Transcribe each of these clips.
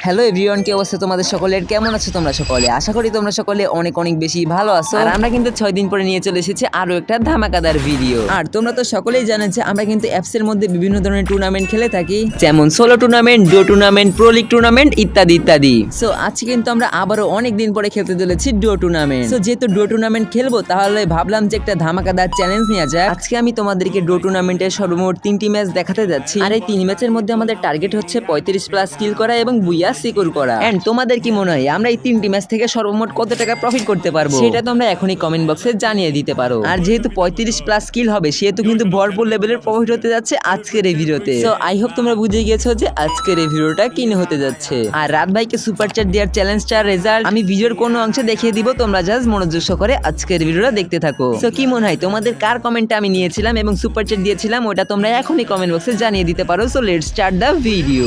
Hello everyone, কি অবস্থা তোমাদের সকলের? কেমন আছো তোমরা সকলে? আশা করি তোমরা সকলে অনেক অনেক বেশি ভালো আছো। আর আমরা কিন্তু 6 দিন পরে নিয়ে চলে এসেছি আরো একটা ধামাকাদার ভিডিও। আর তোমরা তো সকলেই জানেন যে আমরা কিন্তু অ্যাপস এর মধ্যে বিভিন্ন ধরনের টুর্নামেন্ট খেলে থাকি, যেমন solo tournament, duo tournament, pro league tournament ইত্যাদি ইত্যাদি। সো আজকে কিন্তু আমরা আবারও অনেক দিন পরে খেলতে চলেছি ডো টুর্নামেন্ট। সো যেহেতু ডো টুর্নামেন্ট খেলবো, তাহলে ভাবলাম যে একটা ধামাকাদার চ্যালেঞ্জ নেওয়া যায়। আজকে আমি তোমাদেরকে ডো টুর্নামেন্টের সর্বমোট 3টি ম্যাচ দেখাতে যাচ্ছি। আর এই 3 ম্যাচের মধ্যে আমাদের টার্গেট হচ্ছে 35+ কিল করা এবং বুইয়া সিকিউর করা। এন্ড তোমাদের কি মনে হয় আমরা এই 3টি ম্যাচ থেকে সর্বমোট কত টাকা প্রফিট করতে পারবো? সেটা তোমরা এখনই কমেন্ট বক্সে জানিয়ে দিতে পারো। আর যেহেতু 35+ কিল হবে, সেহেতু কিন্তু ভরপুর লেভেলের প্রফিট হতে যাচ্ছে আজকের এই ভিডিওতে। সো আই হোপ তোমরা বুঝে গিয়েছো যে আজকের এই ভিডিওটা কি হতে যাচ্ছে। আর রাত ভাইকে সুপার চ্যাট দেওয়ার চ্যালেঞ্জটার রেজাল্ট আমি ভিডিওর কোনো অংশে দেখিয়ে দিব, তোমরা জাস্ট মনোযোগ সহকারে আজকের ভিডিওটা দেখতে থাকো। সো কি মনে হয় তোমাদের কার কমেন্টটা আমি নিয়েছিলাম এবং সুপার চ্যাট দিয়েছিলাম, ওটা তোমরা এখনই কমেন্ট বক্সে জানিয়ে দিতে পারো। So let's start the video.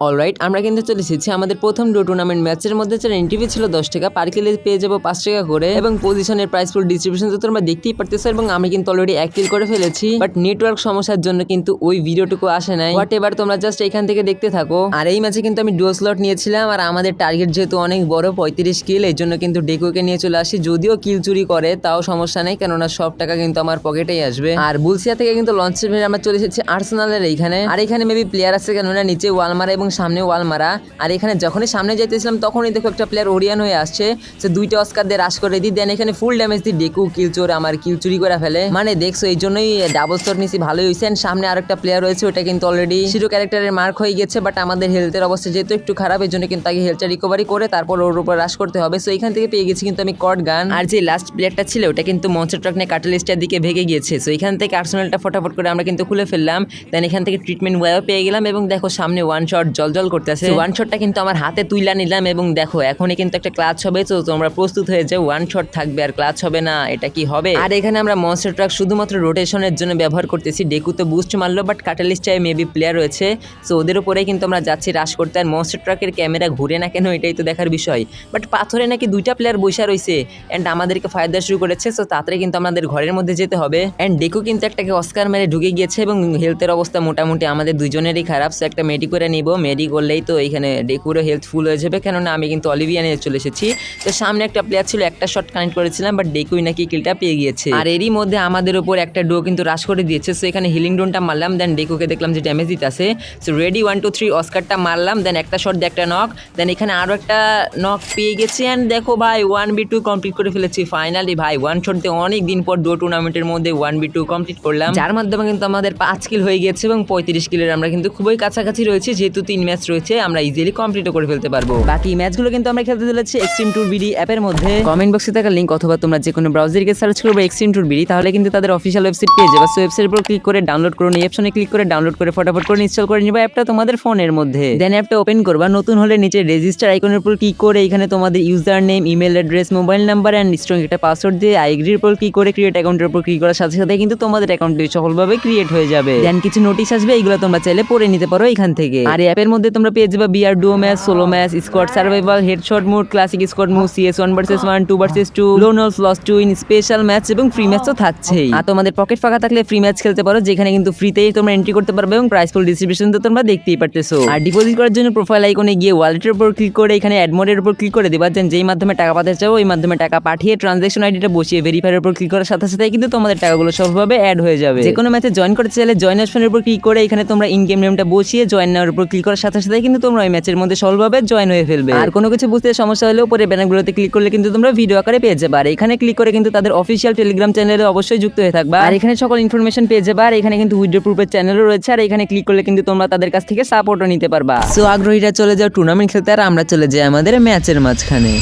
Alright, আমরা কিন্তু চলে এসেছি আমাদের প্রথম ডো টুর্নামেন্ট ম্যাচের মধ্যে। যার এন্ট্রি ছিল 10 টাকা, পার কিলে পেয়ে যাবো 5 টাকা করে, এবং পজিশনের প্রাইস ফুল ডিস্ট্রিবিউশন তো তোমরা দেখতেই পারতেছো। এবং আমি কিন্তু অলরেডি 1 কিল করে ফেলেছি, বাট নেটওয়ার্ক সমস্যার জন্য কিন্তু ওই ভিডিওটুকু আসে নাই। বাট এবার তোমরা জাস্ট এখান থেকে দেখতে থাকো। আর এই ম্যাচে কিন্তু আমি ডুও স্লট নিয়েছিলাম, আর আমাদের টার্গেট যেহেতু অনেক বড় 35 কিল, এই জন্য কিন্তু ডেকুকে নিয়ে চলে আসি। যদিও কিল চুরি করে তাও সমস্যা নেই, কেননা সব টাকা কিন্তু আমার পকেটেই আসবে। আর বুলসিয়া থেকে কিন্তু লঞ্চের ভেড়ে আমরা চলে এসেছি আর্সেনালের এইখানে। আর এখানে মেবি প্লেয়ার আছে, কেননা নিচে ওয়াল মারা এবং সামনে ওয়াল মারা। আর এখানে যখনই সামনে যাইতেছিলাম তখনই দেখো একটা প্লেয়ার ওরিয়ান হয়ে আসছে। সে 2টা অস্কার দিয়ে রাশ করে দিই, দেন এখানে ফুল ড্যামেজ দিয়ে ডেকু কিল চোর আমার কিল চুরি করে ফেলে। মানে দেখছো, এই জন্যই ডাবল স্টোর নিছি, ভালোই হয়েছে। সামনে আরেকটা প্লেয়ার রয়েছে, ওটা কিন্তু অলরেডি শিরো ক্যারেক্টারের মার্ক হয়ে গেছে। বাট আমাদের হেলথের অবস্থা যেহেতু একটু খারাপ, এই জন্য কিন্তু আগে হেলথটা রিকভারি করে তারপর ওর উপর রাশ করতে হবে। সো এখান থেকে পেয়ে গেছি কিন্তু আমি কট গান। আর যে লাস্ট প্লেয়ারটা ছিল ওটা কিন্তু মনস্টার ট্রাক নিয়ে ক্যাটালিস্টের দিকে ভেগে গিয়েছে। সো এখান থেকে আর্সেনালটা ফটাফট করে আমরা কিন্তু খুলে ফেললাম। দেন এখান থেকে ট্রিটমেন্ট ওয়াও পেয়ে গেলাম, এবং দেখো সামনে ওয়ান শট জল করতেছে। ওয়ান শটটা কিন্তু আমার হাতে তুইলা নিলাম, এবং দেখো এখনই কিন্তু একটা ক্লাচ হবে। তো তোমরা প্রস্তুত হয়ে যাও, ওয়ান শট থাকবে আর ক্লাচ হবে না, এটা কি হবে? আর এখানে আমরা মনস্টার ট্রাক শুধুমাত্র রোটেশনের জন্য ব্যবহার করতেছি। ডেকু তো বুস্ট মারলো, বাট ক্যাটালিস্টায় মেবি প্লেয়ার রয়েছে, সো ওদের উপরে কিন্তু আমরা যাচ্ছি রাশ করতে। আর মনস্টার ট্রাকের ক্যামেরা ঘুরে না কেন, এটাই তো দেখার বিষয়। বাট পাথরে নাকি 2টা প্লেয়ার বসে রয়েছে এন্ড আমাদেরকে ফায়ার দেওয়া শুরু করেছে। সো তাড়াতাড়ি কিন্তু আমাদের ঘরের মধ্যে যেতে হবে। এন্ড ডেকু কিন্তু একটাকে অস্কার মেরে ঢুকে গিয়েছে, এবং হেলথের অবস্থা মোটামুটি আমাদের দুজনেরই খারাপ। সো একটা মেডি করে নিব, মেডি করলেই তো এইখানে ডেকুরও হেলথ ফুল হয়ে যাবে, কেননা আমি কিন্তু অলিভিয়া নিয়ে চলে এসেছি। তো সামনে একটা প্লেয়ার ছিল, একটা শট কানেক্ট করেছিলাম, বাট ডেকুই নাকি কিলটা পেয়ে গিয়েছে। আর এরই মধ্যে আমাদের উপর একটা ডো কিন্তু রাশ করে দিয়েছে। সো এখানে হিলিং ডোনটা মারলাম, দেন ডেকুকে দেখলাম যে ড্যামেজ দিতেছে। সো রেডি 1 2 3 অস্কারটা মারলাম, দেন একটা শট দিয়ে একটা নক, দেন এখানে আরো একটা নক পেয়ে গেছি। অ্যান্ড দেখো ভাই 1v2 কমপ্লিট করে ফেলেছি ফাইনালি। ভাই ওয়ান শট দিয়ে অনেক দিন পর ডো টুর্নামেন্টের মধ্যে 1v2 কমপ্লিট করলাম, যার মাধ্যমে কিন্তু আমাদের 5 কিল হয়ে গেছে, এবং 35 কিলের আমরা কিন্তু খুবই কাছাকাছি রয়েছে। যেহেতু 3 ম্যাচ রয়েছে, আমরা ইজিলি কমপ্লিটও করে ফেলতে পারবো। বাকি ম্যাচগুলো কিন্তু আমরা খেলতে চলেছি এক্সট্রিম ট্যুর বিডি অ্যাপের মধ্যে। কমেন্ট বক্সে থাকা লিংক অথবা তোমরা যে কোনো ব্রাউজারে গিয়ে সার্চ করবে এক্সট্রিম ট্যুর বিডি, তাহলে কিন্তু তাদের অফিশিয়াল ওয়েবসাইট পেয়ে যাবে। সো ওয়েবসাইটের উপর ক্লিক করে ডাউনলোড করুন, এই অপশনে ক্লিক করে ডাউনলোড করে ফটাফট করে ইনস্টল করে নিবা অ্যাপটা তোমাদের ফোনের মধ্যে। দেন অ্যাপটা ওপেন করবা, নতুন হলে নিচে রেজিস্টার আইকনের উপর ক্লিক করে এখানে তোমাদের user name, email address, mobile number and strong একটা পাসওয়ার্ড দিয়ে আই এগ্রির উপর ক্লিক করে ক্রিয়েট অ্যাকাউন্টের উপর ক্লিক করার সাথে সাথে কিন্তু তোমাদের অ্যাকাউন্টটি সফলভাবে ক্রিয়েট হয়ে যাবে। দেন কিছু নোটিশ আসবে, এইগুলো তোমরা চাইলে পড়ে নিতে পারো এখান থেকে। আর এই অ্যাপের মধ্যে তোমরা পেয়ে যাবে BR duo match, solo match, squad survival, headshot mode, classic squad mode, CS 1 vs 1, 2 vs 2, lone অলস লস টু ইন, স্পেশাল ম্যাচ এবং ফ্রি ম্যাচ তো থাকছেই। আর তোমাদের পকেট ফাঁকা থাকলে ফ্রি ম্যাচ খেলতে পারো, যেখানে কিন্তু ফ্রিতেই তোমরা এন্ট্রি করতে পারবে, এবং প্রাইস ফুল ডিস্ট্রিবিউশন তো তোমরা দেখতেই পারতেছো। আর ডিপোজিট করার জন্য প্রোফাইল আইকনে গিয়ে ওয়ালেটের উপর ক্লিক করে এখানে অ্যাড মোডের উপর ক্লিক করে দিবা। যেই মাধ্যমে টাকা পাঠাতে চাও ওই মাধ্যমে টাকা পাঠিয়ে ট্রানজাকশন আইডিটা বসিয়ে ভেরিফাইয়ের উপর ক্লিক করার সাথে সাথে কিন্তু তোমাদের টাকাগুলো সফলভাবে অ্যাড হয়ে যাবে। যে কোনো ম্যাচে জয়েন করতে চাইলে জয়েন অপশনের উপর ক্লিক করে এখানে তোমরা ইন গেম নেমটা বসিয়ে জয়েন নেওয়ার উপর ক্লিক করার সাথে সাথে কিন্তু তোমরা ওই ম্যাচের মধ্যে সফলভাবে জয়েন হয়ে ফেলবে। আর কোনো কিছু বুঝতে সমস্যা হলেও পরে ব্যানারগুলোতে ক্লিক করলে কিন্তু তোমরা ভিডিও আকারে পেয়ে যাবে। আর এখানে ক্লিক করে কিন্তু তাদের অফিসিয়াল টেলিগ্রাম চ্যানেলে অবশ্যই যুক্ত হয়ে থাকবা। আর এখানে সকল ইনফরমেশন পেয়ে যাবে। আর এখানে কিন্তু উইথড্র প্রুফের চ্যানেলও রয়েছে, আর এখানে ক্লিক করলে কিন্তু তোমরা তাদের কাছ থেকে সাপোর্টও নিতে পারবা। সো আগ্রহীরা চলে যাও টুর্নামেন্ট খেলতে, আর আমরা চলে যাই আমাদের ম্যাচের মাঝখানে।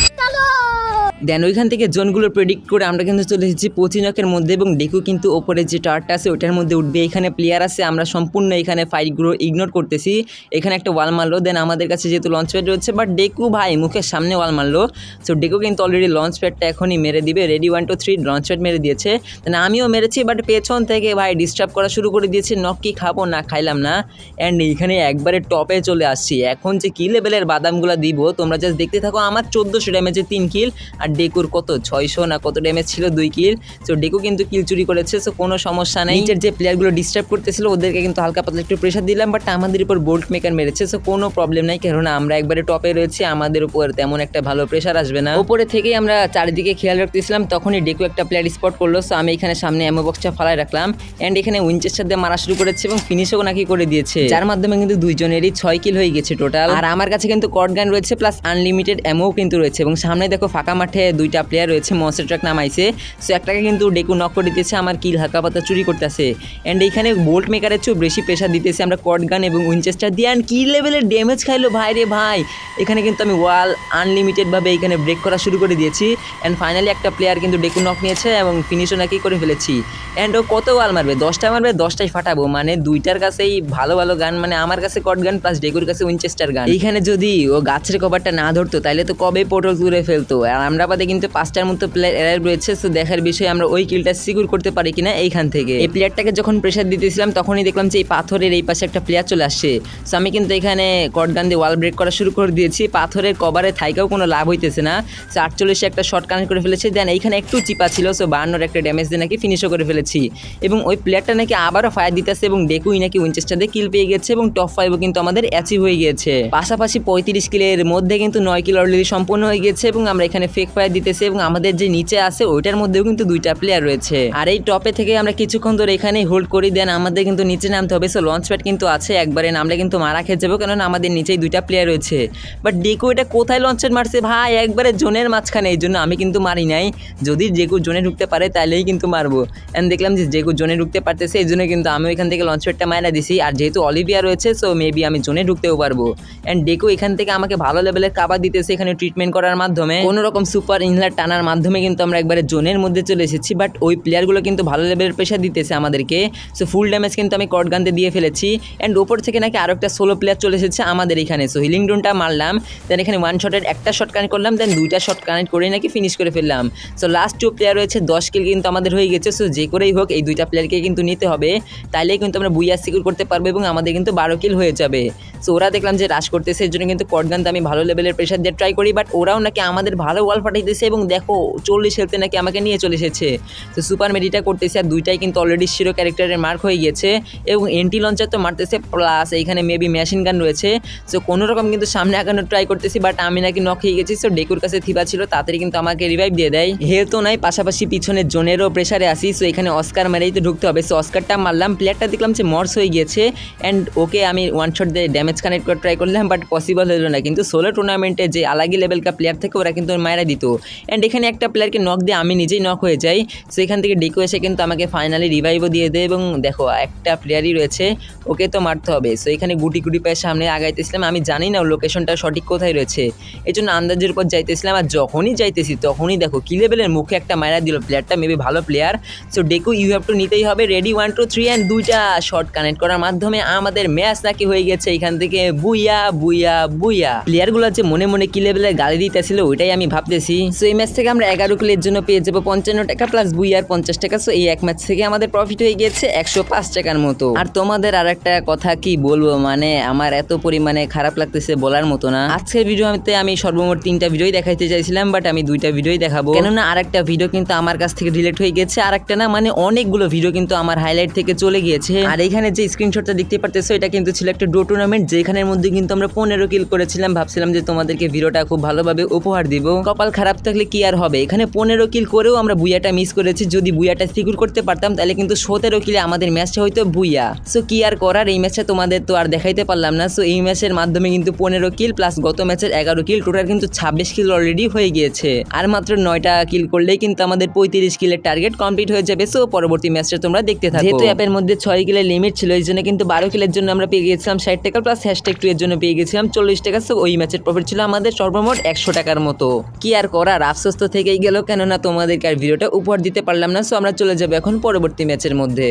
দেন ওইখান থেকে জোনগুলো প্রেডিক্ট করে আমরা কিন্তু চলে এসেছি পচিনকের মধ্যে, এবং ডেকু কিন্তু ওপরে যে টাওয়ারটা আছে ওটার মধ্যে উঠবে। এখানে প্লেয়ার আছে, আমরা সম্পূর্ণ এখানে ফাইটগুলো ইগনোর করতেছি। এখানে একটা ওয়াল মারলো, দেন আমাদের কাছে যেহেতু লঞ্চ প্যাড রয়েছে, বাট ডেকু ভাই মুখের সামনে ওয়াল মারলো। সো ডেকু কিন্তু অলরেডি লঞ্চ প্যাডটা এখনই মেরে দিবে। রেডি 1 2 3 লঞ্চ প্যাড মেরে দিয়েছে, দেন আমিও মেরেছি, বাট পেছন থেকে ভাই ডিস্টার্ব করা শুরু করে দিয়েছে। নক কি খাবো না, খাইলাম না। অ্যান্ড এইখানে একবারে টপে চলে আসছি। এখন যে কি লেভেলের বাদামগুলো দিব তোমরা জাস্ট দেখতে থাকো। আমার 1400 ড্যামেজে 3 কিল, আর ডেকুর কত 600 না কত ড্যামেজ ছিল 2 কিল। সো ডেকু কিন্তু কিল চুরি করেছে, সো কোনো সমস্যা নেই। নিচের যে প্লেয়ারগুলো ডিস্টার্ব করতেছিল ওদেরকে কিন্তু হালকা পাতলা একটু প্রেশার দিলাম, বাট আমাদের উপর বোল্ট মেকার মেরেছে, সো কোনো প্রবলেম নাই, কারণ আমরা একবারে টপে রয়েছি, আমাদের উপর তেমন একটা ভালো প্রেশার আসবে না। উপরে থেকেই আমরা চারিদিকে খেয়াল রাখতেছিলাম, তখনই ডেকু একটা প্লেয়ার স্পট করলো। সো আমি এখানে সামনে অ্যামো বক্সটা ফালাই রাখলাম অ্যান্ড এখানে উইনচেস্টার দিয়ে মারা শুরু করেছে এবং ফিনিশও নাকি করে দিয়েছে, যার মাধ্যমে কিন্তু দুইজনেরই 6 কিল হয়ে গেছে টোটাল। আর আমার কাছে কিন্তু কর্ড গান রয়েছে প্লাস আনলিমিটেড অ্যামোও কিন্তু রয়েছে, এবং সামনে দেখো ফাঁকা মাঠে 2টা প্লেয়ার রয়েছে, মনস্টার ট্রাক নামাইছে। সো একটাকে কিন্তু ডেকু নক করে দিতেছে, আমার কিল হালকা পাতা চুরি করতেছে অ্যান্ড এইখানে বোল্ট মেকারের চেয়েও বেশি প্রেশার দিতেছে আমরা কর্ড গান এবং উইনচেস্টার দিয়ে। অ্যান্ড কি লেভেলের ড্যামেজ খাইলো ভাই রে ভাই, এখানে কিন্তু আমি ওয়াল আনলিমিটেডভাবে এখানে ব্রেক করা শুরু করে দিয়েছি অ্যান্ড ফাইনালি একটা প্লেয়ার কিন্তু ডেকু নক নিয়েছে এবং ফিনিশও নাকি করে ফেলেছি। অ্যান্ড ও কত ওয়াল মারবে, 10টা মারবে, 10টাই ফাটাবো, মানে দুইটার কাছেই ভালো ভালো গান, মানে আমার কাছে কট গান প্লাস ডেকুর কাছে উইনচেস্টার গান। এইখানে যদি ও গাছের কভারটা না ধরতো তাহলে তো কবে পোর্টাল তুলে ফেলতো। আর আমরা বাদে কিন্তু 5টার মতো প্লেয়ার এরার রয়েছে, সো দেখার বিষয়ে আমরা ওই কিলটা সিকিউর করতে পারি কিনা এইখান থেকে। এই প্লেয়ারটাকে যখন প্রেশার দিতেছিলাম তখনই দেখলাম যে এই পাথরের এই পাশে একটা প্লেয়ার চলে আসছে, সো আমি কিন্তু এখানে কট গান দিয়ে ওয়াল ব্রেক করা শুরু করে দিয়েছি। পাথরের কভারে থাইকাও কোনো লাভ হইতেছে না, সো 48 একটা শর্ট কানেক্ট করে ফেলেছে। দেন এইখানে একটু চিপা ছিল, সো 52 একটা ড্যামেজ দিয়ে নাকি ফিনিশও করে ফেলেছি এবং ওই প্লেয়ারটা নাকি আবারও ফায়ার দিতেছে এবং ডেকুই নাকি উইনচেস্টার দিয়ে কিল পেয়ে গেছে এবং টপ 5ও কিন্তু আমাদের অ্যাচিভ হয়ে গিয়েছে। পাশাপাশি 35 কিলের মধ্যে কিন্তু 9 কিল অলরেডি সম্পূর্ণ হয়ে গেছে এবং আমরা এখানে ফেক ফায়ার দিতেছি এবং আমাদের যে নিচে আছে ওইটার মধ্যেও কিন্তু 2টা প্লেয়ার রয়েছে। আর এই টপে থেকে আমরা কিছুক্ষণ ধরে এখানেই হোল্ড করি, দেন আমাদের কিন্তু নিচে নামতে হবে। সো লঞ্চ প্যাড কিন্তু আছে, একবারে নামলে কিন্তু মারা খেয়ে যাবো, কারণ আমাদের নিচেই 2টা প্লেয়ার রয়েছে। বাট ডেকু এটা কোথায় লঞ্চ প্যাড মারছে ভাই, একবারে জোনের মাঝখানে, এই জন্য আমি কিন্তু মারি নাই। যদি ডেকু জোনে ঢুকতে পারে তাহলেই কিন্তু মারবো। এন্ড দেখলাম যে ডেকু জোনে ঢুকতে পারতেছে, এই জন্য কিন্তু আমি ওইখান থেকে লঞ্চ প্যাডটা মারা দিছি। আর যেহেতু অলিভিয়া রয়েছে, সো মেবি আমি জোনে ঢুকতেও পারবো। অ্যান্ড ডেকু এখান থেকে আমাকে ভালো লেভেলের কাবার দিতেছে এখানে ট্রিটমেন্ট করার মাধ্যমে, কোনো রকম সুপার ইনহেলার টানার মাধ্যমে কিন্তু আমরা একবারে জোনের মধ্যে চলে এসেছি। বাট ওই প্লেয়ারগুলো কিন্তু ভালো লেভেলের প্রেশার দিতেছে আমাদেরকে, সো ফুল ড্যামেজ কিন্তু আমি কট গানতে দিয়ে ফেলেছি। অ্যান্ড ওপর থেকে নাকি আরও একটা সোলো প্লেয়ার চলে এসেছে আমাদের এখানে, সো হিলিং ড্রোনটা মারলাম, দেন এখানে ওয়ান শটের একটা শট কানেক্ট করলাম, দেন 2টা শট কানেক্ট করে নাকি ফিনিশ করে ফেললাম। সো লাস্ট 2 প্লেয়ার রয়েছে, 10 কিল কিন্তু আমাদের হয়ে গেছে। সো যে করেই হোক এই 2টা প্লেয়ারকে কিন্তু নিতে হবে, তাইলেই কিন্তু আমরা বুইয়া সিকিউর করতে পারবো এবং আমাদের কিন্তু 12 কিল হয়ে যাবে। সো ওরা দেখলাম যে রাশ করতেছে, এর জন্য কিন্তু কট গানতে আমি ভালো লেভেলের প্রেশার দিয়ে ট্রাই করি, বাট ওরাও নাকি আমাদের ভালো ওয়াল ফাটাইতেছে এবং দেখো 40 হেলতে নাকি আমাকে নিয়ে চলে এসেছে। তো সুপার মেডিটা করতেছে আর 2টাই কিন্তু অলরেডি শিরো ক্যারেক্টারের মার্ক হয়ে গেছে এবং এন্টি লঞ্চার তো মারতেছে, প্লাস এইখানে মেবি মেশিন গান রয়েছে। সো কোনো রকম কিন্তু সামনে আগানোর ট্রাই করতেছি, বাট আমি নাকি নক হয়ে গেছি। সো ডেকুর কাছে থিবা ছিল, তাড়াতাড়ি কিন্তু আমাকে রিভাইভ দিয়ে দেয়, হেলথও নাই, পাশাপাশি পিছনে জোনেরও প্রেশারে আসি। সো এখানে অস্কার মেরেই তো ঢুকতে হবে। সো অস্কারটা মারলাম, প্লেয়ারটা দেখলাম যে মর্স হয়ে গিয়েছে অ্যান্ড ওকে আমি ওয়ান শট দিয়ে ড্যামেজ কানেক্ট করে ট্রাই করলাম, বাট পসিবল হলো না। কিন্তু সোলো টুর্নামেন্টে যে আলাগি লেভেল কা প্লেয়ার থেকে ওরা কিন্তু মায়েরা দিত অ্যান্ড এখানে একটা প্লেয়ারকে নক দিয়ে আমি নিজেই নক হয়ে যাই। সো এখান থেকে ডেকু এসে কিন্তু আমাকে ফাইনালি রিভাইভও দিয়ে দেয় এবং দেখো একটা প্লেয়ারই রয়েছে, ওকে তো মারতে হবে। সো এখানে গুটি গুটি পায়ে সামনে আগাইতেছিলাম, আমি জানি না লোকেশনটা সঠিক কোথায় রয়েছে, এই জন্য আন্দাজের উপর যাইতেছিলাম। আর যখনই যাইতেছি তখনই দেখো কি লেভেলের মুখে একটা মায়েরা দিল, প্লেয়ারটা মেবি ভালো প্লেয়ার। সো ডেকু ইউ হ্যাভ টু নিতেই হবে, রেডি 1 2 3 অ্যান্ড 2টা শট কানেক্ট করার মাধ্যমে আমাদের ম্যাচ নাকি হয়ে গেছে এখান থেকে বুইয়া বুইয়া বুইয়া। প্লেয়ারগুলো যে মনে মনে কি লেভেলের গালি দিতেছিল ওইটাই আমি ভাবতেছি। সো এই ম্যাচ থেকে আমরা 11 কিলের জন্য পেয়ে যাবো 55 টাকা প্লাস বুইয়ার 50 টাকা। সো এই এক ম্যাচ থেকে আমাদের প্রফিট হয়ে গিয়েছে 105 টাকার মতো। আর তোমাদের আর একটা কথা কি বলবো, মানে আমার এত পরিমাণে খারাপ লাগতেছে বলার মতো না। আজকের ভিডিওতে আমি সর্বমোট 3টা ভিডিওই দেখাইতে চাইছিলাম, বাট আমি 2টা ভিডিওই দেখাবো, কেননা আরেকটা ভিডিও কিন্তু আমার কাছ থেকে ডিলিট হয়ে গেছে। আরেকটা না, মানে অনেকগুলো ভিডিও কিন্তু আমার হাইলাইট থেকে চলে গিয়েছে। আর এখানে যে স্ক্রিনশটটা দেখতে পারতেছো এটা কিন্তু ছিল একটা ডো টুর্নামেন্ট, যেখানের মধ্যে কিন্তু আমরা 15 কিল করেছিলাম। ভাবছিলাম যে তোমাদেরকে ভিডিওটা খুব ভালোভাবে উপহার দিব, কপাল খারাপ থাকলে কি আর হবে, এখানে 15 কিল করেও আমরা বুইয়াটা মিস করেছি। যদি বুইয়াটা সিকিউর করতে পারতাম তাহলে কিন্তু 17 কিলে আমাদের ম্যাচটা হয়তো বুইয়া। সো কি আর করার, এই ম্যাচটা তোমাদের তো আর দেখাইতে পারলাম না। সো এই ম্যাচের মাধ্যমে কিন্তু 15 কিল প্লাস গত ম্যাচের 11 কিল, টোটাল কিন্তু 26 কিল অলরেডি হয়ে গিয়েছে। আর মাত্র 9টা কিল করলেই কিন্তু আমাদের 35 কিলের টার্গেট কমপ্লিট হয়ে যাবে। সো পরবর্তী ম্যাচটা তোমরা দেখতে থাকো। যেহেতু অ্যাপের মধ্যে 6 কিলের লিমিট ছিল, এই জন্য কিন্তু 12 কিলের জন্য আমরা পেয়ে গিয়েছিলাম 60 টাকা প্লাস #2 এর জন্য পেয়ে গেছিলাম 40 টাকা। সো ওই ম্যাচের প্রফিট ছিল আমাদের সর্বমোট 100 টাকার মতো। কি আর করার, আফসোস তো থেকেই গেল, কেননা তোমাদেরকে আর ভিডিওটা উপহার দিতে পারলাম না। সো আমরা চলে যাবো এখন পরবর্তী ম্যাচের মধ্যে।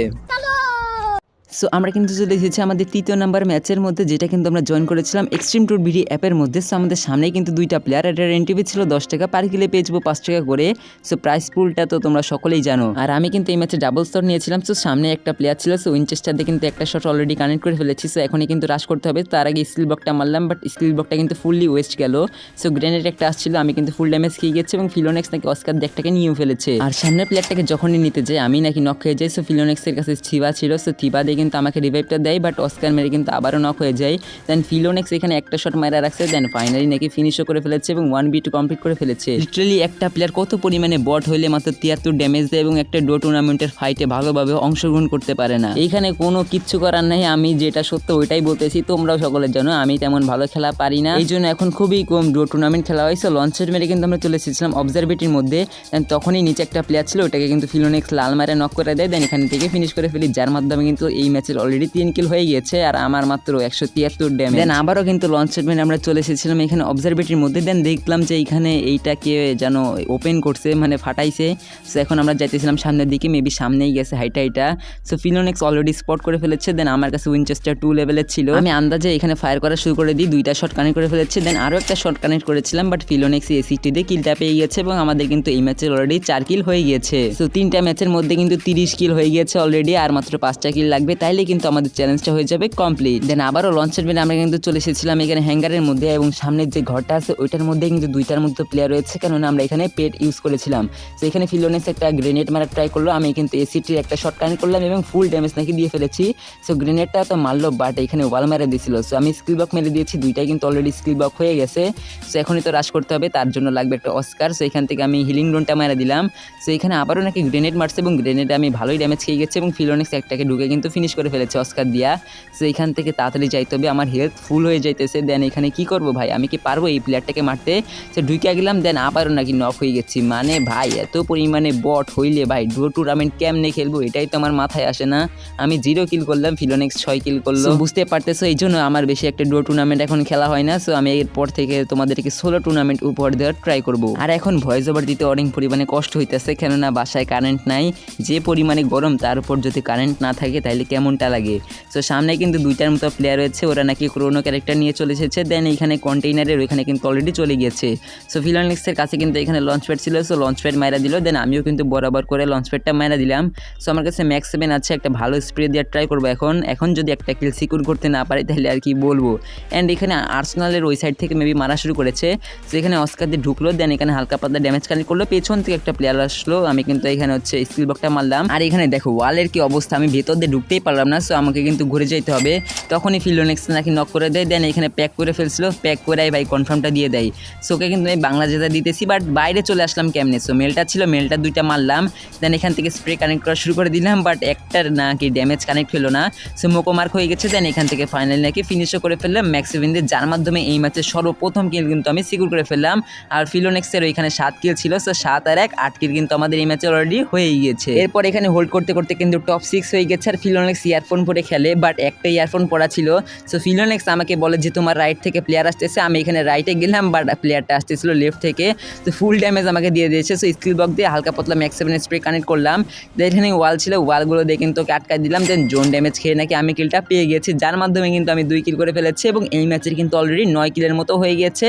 সো আমরা কিন্তু চলে এসেছি আমাদের তৃতীয় নাম্বার ম্যাচের মধ্যে, যেটা কিন্তু আমরা জয়েন করেছিলাম এক্সট্রিম ট্যুর ভিডি অ্যাপের মধ্যে। সো আমাদের সামনেই কিন্তু দুইটা প্লেয়ার, এটার এন্ট্রি ছিল 10 টাকা, পার কিলে পেয়ে যাবো 5 টাকা করে। সো প্রাইস পুলটা তো তোমরা সকলেই জানো। আর আমি কিন্তু এই ম্যাচে ডাবল স্তর নিয়েছিলাম। সো সামনে একটা প্লেয়ার ছিল, সো উইনচেস্টার দিয়ে কিন্তু একটা শট অলরেডি কানেক্ট করে ফেলেছি। সো এখনই কিন্তু রাশ করতে হবে। তার আগে স্কিল বকটা মারলাম, বাট স্কিল বকটা কিন্তু ফুললি ওয়েস্ট গেল। সো গ্রেনেড একটা আসছিল, আমি কিন্তু ফুল ড্যামেজ খেয়ে গেছি এবং ফিলোনেক্স নাকি অস্কার দিয়ে একটাকে নিয়েও ফেলেছে। আর সামনের প্লেয়ারটাকে যখনই নিতে যাই আমি নাকি নক হয়ে যাই। সো ফিলোনেক্সের কাছে থিবা ছিল, সো থিবা দিয়ে কিন্তু আমাকে রিভাইভটা দেয়, বাট অস্কার মেরে কিন্তু আবারও নক হয়ে যায়। দেন ফিলোনেক্স এখানে একটা শট মারা রাখছে, দেন ফাইনালি নাকি ফিনিশও করে ফেলেছে এবং 1v2 কমপ্লিট করে ফেলেছে। লিটারালি একটা প্লেয়ার কত পরিমাণে বট হইলে মাত্র 73 ড্যামেজ দেয় এবং একটা ডো টুর্নামেন্টের ফাইটে ভালোভাবে অংশগ্রহণ করতে পারে না। এইখানে কোনো কিচ্ছু করার নাই, আমি যেটা সত্য ওইটাই বলতেছি, তোমরাও সকলের জন্য। আমি তেমন ভালো খেলা পারি না, এই জন্য এখন খুবই কম ডো টুর্নামেন্ট খেলা হয়েছে। লঞ্চের মেরে কিন্তু আমরা চলে এসেছিলাম অবজারভেটির মধ্যে। দেন তখনই নিচে একটা প্লেয়ার ছিল, ওটাকে কিন্তু ফিলোনেক্স লাল মারে নক করে দেয়। দেন এখান থেকে ফিনিশ করে ফেলি, যার মাধ্যমে কিন্তু এই ম্যাচের অলরেডি 3 কিল হয়ে গিয়েছে আর আমার মাত্র 173 ড্যামেজ। দেন আবারও কিন্তু লঞ্চের মেরে আমরা চলে এসেছিলাম এখানে অবজারভেটির মধ্যে। দেন দেখলাম যে এইখানে এইটাকে যেন ওপেন করছে, মানে ফাটাইছে। সো এখন আমরা যাইতেছিলাম সামনের দিকে, মেবি সামনেই গেছে হাইটা। সো ফিলোনেক্স অলরেডি স্পট করে ফেলেছে। দেন আমার কাছে উইনচেস্টার 2 লেভেলের ছিল, আমি আন্দাজে এখানে ফায়ার করা শুরু করে দিই, দুইটা শট কানেক্ট করে ফেলেছে। দেন আরও একটা শট কানেক্ট করেছিলাম, বাট ফিলোনেক্স এসিটি দিয়ে কিলটা পেয়ে গেছে এবং আমাদের কিন্তু এই ম্যাচের অলরেডি 4 কিল হয়ে গিয়েছে। সো 3টা ম্যাচের মধ্যে কিন্তু 30 কিল হয়ে গিয়েছে অলরেডি, আর মাত্র 5টা কিল লাগবে, তাইলে কিন্তু আমাদের চ্যালেঞ্জটা হয়ে যাবে কমপ্লিট। দেন আবারও লঞ্চের মেরে আমরা কিন্তু চলে এসেছিলাম এখানে হ্যাঙ্গারের মধ্যে, এবং সামনের যে ঘরটা আছে ওইটার মধ্যে কিন্তু দুইটার মধ্যে প্লেয়ার রয়েছে, কেননা আমরা এখানে পেট ইউজ করেছিলাম। তো এখানে ফিলোনেক্স একটা গ্রেনেড মারার ট্রাই করলো, আমি কিন্তু এসিটির একটা শট কানেক্ট করলাম এবং ফুল ড্যামেজ নাকি দিয়ে ফেলেছি। সো গ্রেনেডটা তো মারলো, বাট এখানে ওয়াল মেরে দিয়েছিল। সো আমি স্কিল বক মেরে দিয়েছি, দুইটাই কিন্তু অলরেডি স্কিল বক হয়ে গেছে। সো এখনই তো রাশ করতে হবে, তার জন্য লাগবে একটা অস্কার। সো এখান থেকে আমি হিলিং ডোনটা মেরে দিলাম। সো এখানে আবারও নাকি গ্রেনেড মারছে এবং গ্রেনেডে আমি ভালোই ড্যামেজ খেয়ে গেছি এবং ফিলোনেক্স একটাকে ঢুকে কিন্তু ফিনিশ করে ফেলেছে অস্কার দিয়া। সো এখান থেকে তাড়াতাড়ি যাইতে হবে, আমার হেলথ ফুল হয়ে যাইতেছে। দেন এখানে কি করব ভাই, আমি কি পারবো এই প্লেয়ারটাকে মারতে? সে ঢুকে গেলাম, দেন আবারও নাকি নক হয়ে গেছি। মানে ভাই এত পরিমাণে বট হইলে ভাই ডো টুর্নামেন্ট কেমনে খেলবো, এটাই তো আমার মাথায় আসে না। আমি 0 কিল করলাম, ফিলোনেক্স 6 কিল করলো, বুঝতে পারতেছো। এই জন্য আমার বেশি একটা ডো টুর্নামেন্ট এখন খেলা হয় না। সো আমি এরপর থেকে তোমাদেরকে সোলো টুর্নামেন্ট উপহার দেওয়ার ট্রাই করবো। আর এখন ভয়েস ওভার দিতে অনেক পরিমাণে কষ্ট হইতেছে, কেননা বাসায় কারেন্ট নাই, যে পরিমাণে গরম, তার উপর যদি কারেন্ট না থাকে তাহলে কেমনটা লাগে। সো সামনে কিন্তু দুইটার মতো প্লেয়ার রয়েছে, ওরা নাকি ক্রোনো ক্যারেক্টার নিয়ে চলে এসেছে। দেন এইখানে কন্টেইনারের ওইখানে কিন্তু অলরেডি চলে গিয়েছে। সো ফিলোনেক্সের কাছে কিন্তু এখানে লঞ্চ প্যাড ছিল, সো লঞ্চ প্যাড মারা দিল। দেন আমিও কিন্তু বরাবর করে লঞ্চ প্যাডটা মারা দিলাম। সো আমার কাছে ম্যাক্স 7 আছে, একটা ভালো স্প্রে দেওয়ার ট্রাই করবো এখন যদি একটা কিল সিকিউর করতে না পারি তাহলে আর কি বলবো। অ্যান্ড এখানে আর্সেনালের ওই সাইড থেকে মেবি মারা শুরু করেছে। সো এখানে অস্কার দিয়ে ঢুকলো, দেন এখানে হালকা পাতলা ড্যামেজ কানেক্ট করলো, পেছন থেকে একটা প্লেয়ার আসলো, আমি কিন্তু এখানে হচ্ছে স্কিল বকটা মারলাম। আর এখানে দেখো ওয়ালের কি অবস্থা, আমি ভেতর দিয়ে ঢুকতেই পারলাম না। সো আমাকে কিন্তু ঘুরে যেতে হবে, তখনই ফিলোনেক্স নাকি নক করে দেয়। দেন এখানে প্যাক করে ফেলছিল, প্যাক করে ভাই কনফার্মটা দিয়ে দেয়। সো ওকে কিন্তু আমি বাংলা জেতা দিতেছি, বাট বাইরে চলে আসলাম কেমনে। সো মেলটা ছিল, মেলটা দুইটা মারলাম। দেন এখান থেকে স্প্রে কানেক্ট করা শুরু করে দিলাম, বাট একটার নাকি ড্যামেজ কানেক্ট হলো না। সো মোকো মার্ক হয়ে গেছে। দেন এখান থেকে ফাইনালি নাকি ফিনিশও করে ফেললাম ম্যাক্স 7 দিয়ে, যার মাধ্যমে এই ম্যাচের সর্বপ্রথম কিল কিন্তু আমি সিকিউর করে ফেললাম। আর ফিলোনেক্সের ওইখানে 7 কিল ছিল। সো 7 আর 1 8 কিল কিন্তু আমাদের এই ম্যাচে অলরেডি হয়েই গেছে। এরপর এখানে হোল্ড করতে করতে কিন্তু টপ 6 হয়ে গেছে। আর ফিলোনেক্স ইয়ারফোন পরে খেলে, বাট একটা ইয়ারফোন পরা ছিল। সো ফিলোনেক্স আমাকে বলে যে তোমার রাইট থেকে প্লেয়ার আসতেছে, আমি এখানে রাইটে গেলাম, বাট প্লেয়ারটা আসতেছিল লেফট থেকে। তো ফুল ড্যামেজ আমাকে দিয়ে দিয়েছে। সো স্কিল বক দিয়ে হালকা পাতলা ম্যাক্স 7 স্প্রে কানেক্ট করলাম। দেন এখানে ওয়াল ছিল, ওয়ালগুলো দিয়ে কিন্তু ওকে আটকাই দিলাম। দেন জোন ড্যামেজ খেয়ে নাকি আমি কিলটা পেয়ে গেছি, যার মাধ্যমে কিন্তু আমি 2 কিল করে ফেলেছি এবং এই ম্যাচের কিন্তু অলরেডি 9 কিলের মতো হয়ে গেছে।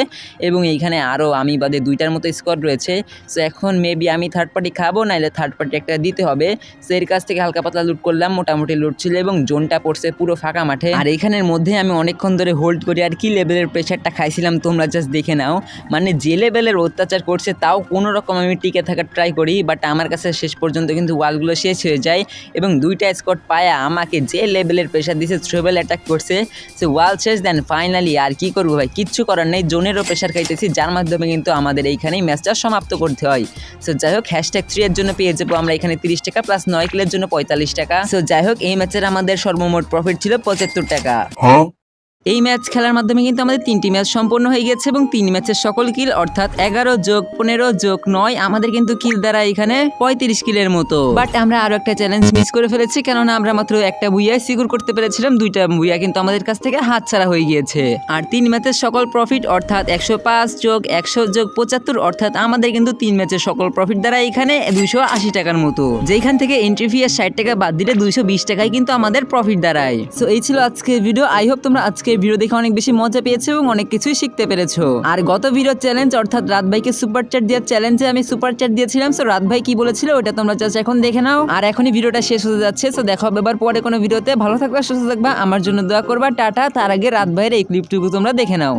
এবং এইখানে আরও আমি বাদে 2টার মতো স্কোয়াড রয়েছে। সো এখন মেবি আমি থার্ড পার্টি খাবো, নাইলে থার্ড পার্টি একটা দিতে হবে। সো এর কাছ থেকে হালকা পাতলা লুট করলাম, মোটামুটি লুট ছিল এবং জোনটা পড়ছে পুরো ফাঁকা মাঠে। আর এখানের মধ্যে আমি অনেকক্ষণ ধরে হোল্ড করি আর কি লেভেলের প্রেশারটা খাইছিলাম তোমরা জাস্ট দেখে নাও। মানে যে লেভেলের অত্যাচার করছে তাও কোনো রকম আমি টিকে থাকার ট্রাই করি, বাট আমার কাছে শেষ পর্যন্ত কিন্তু ওয়ালগুলো শেষ হয়ে যায় এবং 2টা স্কোয়াড পায়া আমাকে যে লেভেলের প্রেশার দিছে, ট্রেবল অ্যাটাক করছে। সে ওয়াল শেষ। দেন ফাইনালি আর কি করবো ভাই, কিচ্ছু করার নেই, জোনেরও প্রেশার খাইতেছি, যার মাধ্যমে কিন্তু আমাদের এইখানেই ম্যাচটা সমাপ্ত করতে হয়। সো যাই হোক, #3 এর জন্য পেয়ে যাবো আমরা এখানে 30 টাকা প্লাস 9 কিলের জন্য 45 টাকা। সো যাই হোক, এই ম্যাচের আমাদের সর্বমোট প্রফিট ছিল 75 টাকা। এই ম্যাচ খেলার মাধ্যমে কিন্তু আমাদের 3টি ম্যাচ সম্পন্ন হয়ে গেছে এবং 3 ম্যাচের সকল কিল অর্থাৎ 11+15+9 আমাদের কিন্তু কিল দ্বারা এখানে 35 কিলের মতো। বাট আমরা আরো একটা চ্যালেঞ্জ মিস করে ফেলেছি, কেননা আমরা মাত্র একটা বুইয়া সিকিউর করতে পেরেছিলাম, 2টা বুইয়া কিন্তু আমাদের কাছ থেকে হাতছাড়া হয়ে গিয়েছে। আর 3 ম্যাচের সকল প্রফিট অর্থাৎ 105+100+75 অর্থাৎ আমাদের কিন্তু 3 ম্যাচের সকল প্রফিট দ্বারা এখানে 280 টাকার মতো, যেখান থেকে এন্ট্রি ফি আর 60 টাকা বাদ দিলে 220 টাকাই কিন্তু আমাদের প্রফিট দাঁড়ায়। সো এই ছিল আজকের ভিডিও। আই হোপ তোমরা আজকের ভিডিও দেখে অনেক বেশি মজা পেয়েছো এবং অনেক কিছুই শিখতে পেরেছো। আর গত ভিডিও চ্যালেঞ্জ অর্থাৎ রাত ভাইকে সুপার চ্যাট দেওয়ার চ্যালেঞ্জে আমি সুপার চ্যাট দিয়েছিলাম। সো রাত ভাই কি বলেছিল ওটা তোমরা জাস্ট এখন দেখে নাও। আর এখনই ভিডিওটা শেষ হতে যাচ্ছে। সো দেখা হবে এবার পরে কোনো ভিডিওতে। ভালো থাকবা, সুস্থ থাকবা, আমার জন্য দোয়া করবা। টাটা। তার আগে রাত ভাইয়ের এই ক্লিপটুকু তোমরা দেখে নাও।